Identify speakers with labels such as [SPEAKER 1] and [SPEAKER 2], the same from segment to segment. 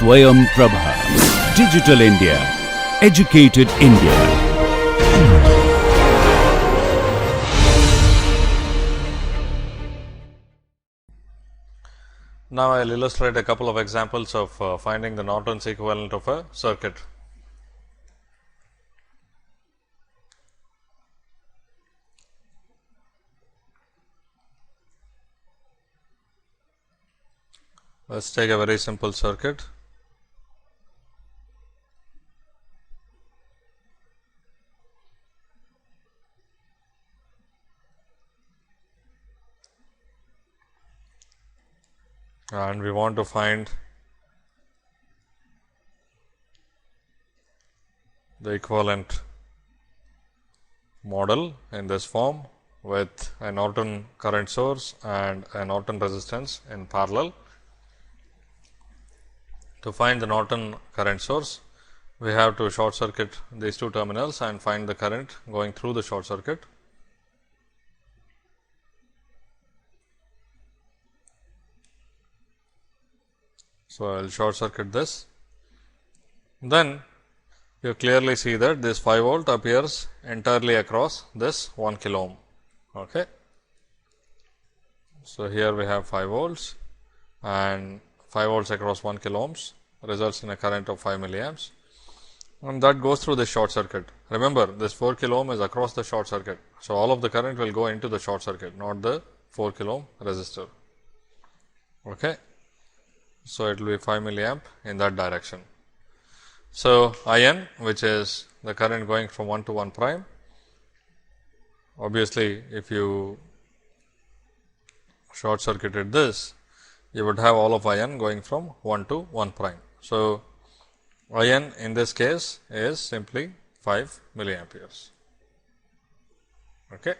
[SPEAKER 1] Swayam Prabha. Digital India. Educated India.
[SPEAKER 2] Now I will illustrate a couple of examples of finding the Norton's equivalent of a circuit. Let us take a very simple circuit. And we want to find the equivalent model in this form with a Norton current source and a Norton resistance in parallel. To find the Norton current source, we have to short circuit these two terminals and find the current going through the short circuit. So, I will short circuit this. Then you clearly see that this 5 volt appears entirely across this 1 kilo ohm. Okay. So, here we have 5 volts and 5 volts across 1 kilo ohms results in a current of 5 milliamps, and that goes through the short circuit. Remember, this 4 kilo ohm is across the short circuit. So, all of the current will go into the short circuit, not the 4 kilo ohm resistor. Okay. So, it will be 5 milliamp in that direction. So, IN, which is the current going from 1 to 1 prime. Obviously, if you short circuited this, you would have all of IN going from 1 to 1 prime. So, IN in this case is simply 5 milliamperes. Okay.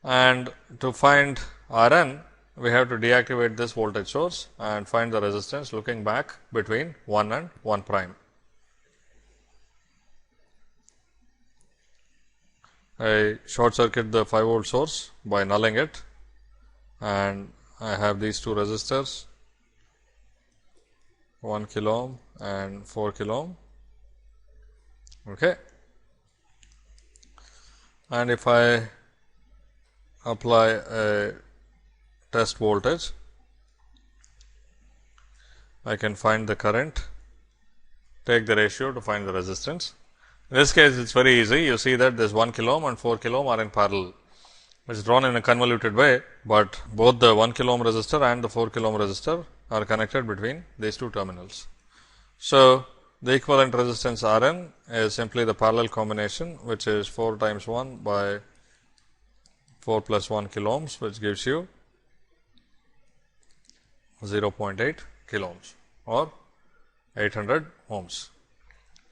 [SPEAKER 2] And to find RN, we have to deactivate this voltage source and find the resistance looking back between 1 and 1 prime. I short circuit the 5 volt source by nulling it, and I have these two resistors, 1 kilo ohm and 4 kilo ohm. Okay. And if I apply a test voltage, I can find the current, take the ratio to find the resistance. In this case, it is very easy. You see that this 1 kilo ohm and 4 kilo ohm are in parallel. It is drawn in a convoluted way, but both the 1 kilo ohm resistor and the 4 kilo ohm resistor are connected between these two terminals. So, the equivalent resistance Rn is simply the parallel combination, which is 4 times 1 by 4 plus 1 kilo ohms, which gives you 0.8 kilo ohms or 800 ohms.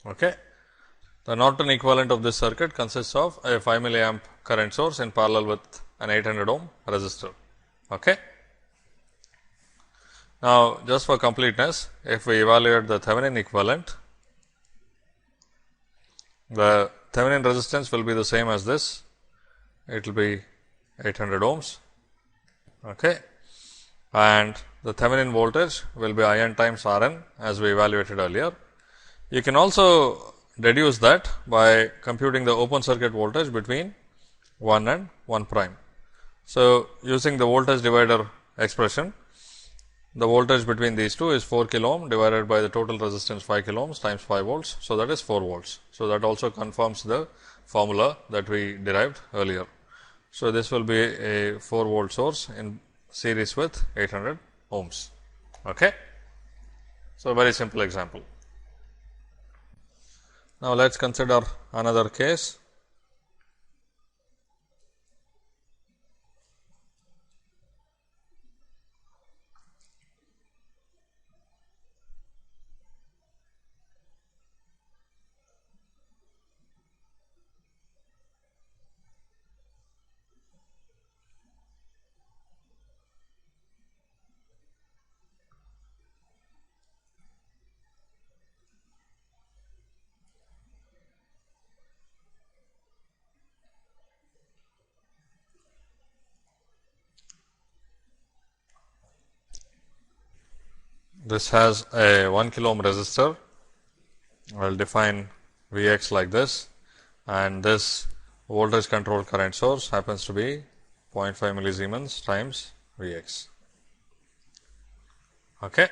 [SPEAKER 2] Okay. The Norton equivalent of this circuit consists of a 5 milliamp current source in parallel with an 800 ohm resistor. Okay. Now, just for completeness, if we evaluate the Thevenin equivalent, the Thevenin resistance will be the same as this. It will be 800 ohms. Okay. And the Thevenin voltage will be IN times RN as we evaluated earlier. You can also deduce that by computing the open circuit voltage between 1 and 1 prime. So, using the voltage divider expression, the voltage between these two is 4 kilo ohm divided by the total resistance 5 kilo ohms times 5 volts. So, that is 4 volts. So, that also confirms the formula that we derived earlier. So, this will be a 4 volt source in series with 800 ohms. Okay. So, very simple example. Now, let us consider another case. this has a 1 kilo ohm resistor. I will define Vx like this, and this voltage controlled current source happens to be 0.5 millisiemens times Vx. Okay.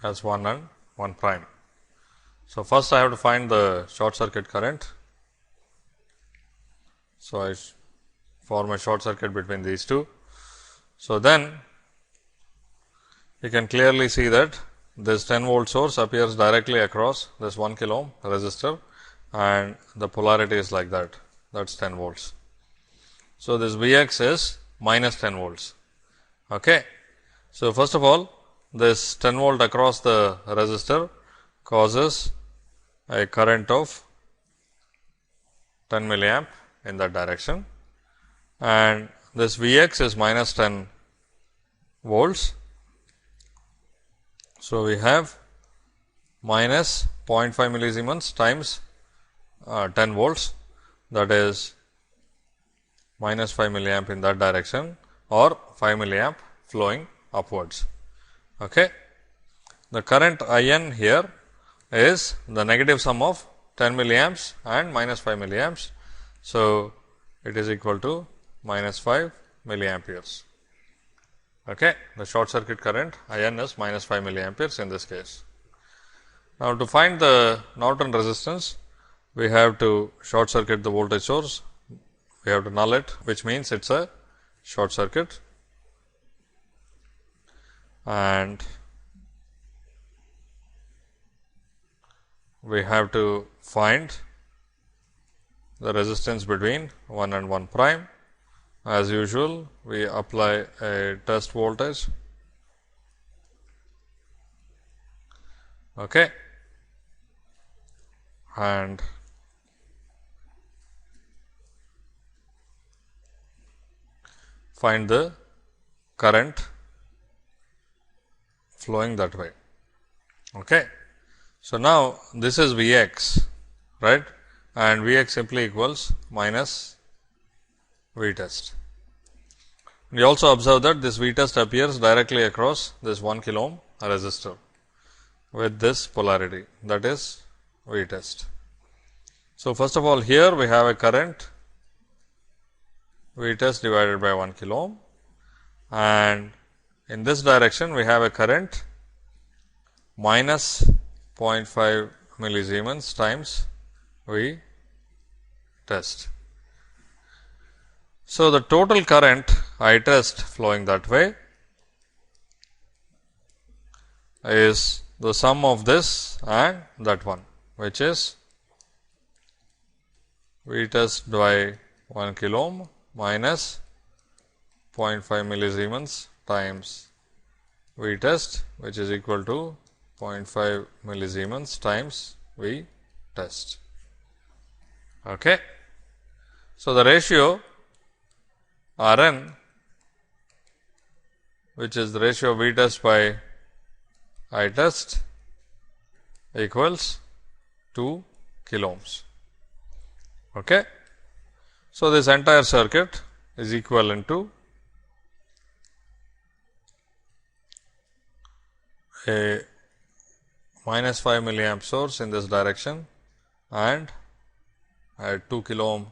[SPEAKER 2] That's 1 and 1 prime. So, first I have to find the short circuit current. So, I form a short circuit between these two. So, then you can clearly see that this 10 volt source appears directly across this 1 kilo ohm resistor, and the polarity is like that, that is 10 volts. So, this Vx is minus 10 volts. Okay. So, first of all, this 10 volt across the resistor causes a current of 10 milliamp in that direction, and this Vx is minus 10 volts. So, we have minus 0.5 millisiemens times 10 volts, that is minus 5 milliamp in that direction, or 5 milliamp flowing upwards. Okay. The current IN here is the negative sum of 10 milliamps and minus 5 milliamps. So, it is equal to minus 5 milliamperes. Okay. The short circuit current IN is minus 5 milliamperes in this case. Now, to find the Norton resistance, we have to short circuit the voltage source, we have to null it, which means it is a short circuit, and we have to find the resistance between 1 and 1 prime. As usual, we apply a test voltage. Okay. And find the current flowing that way. Okay. So, now this is Vx, right, and Vx simply equals minus V test. We also observe that this V test appears directly across this 1 kilo ohm resistor with this polarity, that is V test. So, first of all, here we have a current V test divided by 1 kilo ohm, and in this direction we have a current minus 0.5 millisiemens times V test. So, the total current I test flowing that way is the sum of this and that one, which is V test by 1 kilo ohm minus 0.5 millisiemens times V test, which is equal to 0.5 millisiemens times V test. Okay. So, the ratio Rn, which is the ratio of V test by I test, equals 2 kilo ohms. Okay. So, this entire circuit is equivalent to a minus 5 milliamp source in this direction and a 2 kilo ohm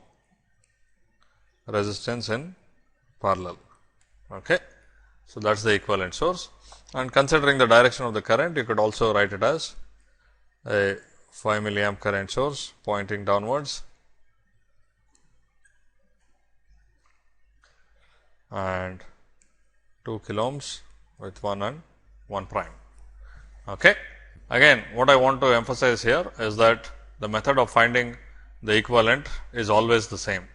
[SPEAKER 2] resistance in parallel. Okay. So, that is the equivalent source, and considering the direction of the current, you could also write it as a 5 milliamp current source pointing downwards and 2 kilo ohms with 1 and 1 prime. Okay. Again, what I want to emphasize here is that the method of finding the equivalent is always the same.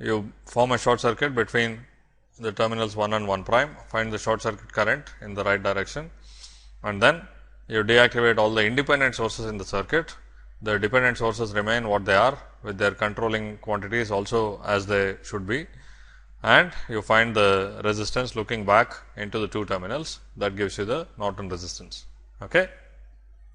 [SPEAKER 2] You form a short circuit between the terminals 1 and 1 prime, find the short circuit current in the right direction, and then you deactivate all the independent sources in the circuit. The dependent sources remain what they are with their controlling quantities also as they should be, and you find the resistance looking back into the two terminals. That gives you the Norton resistance. Okay.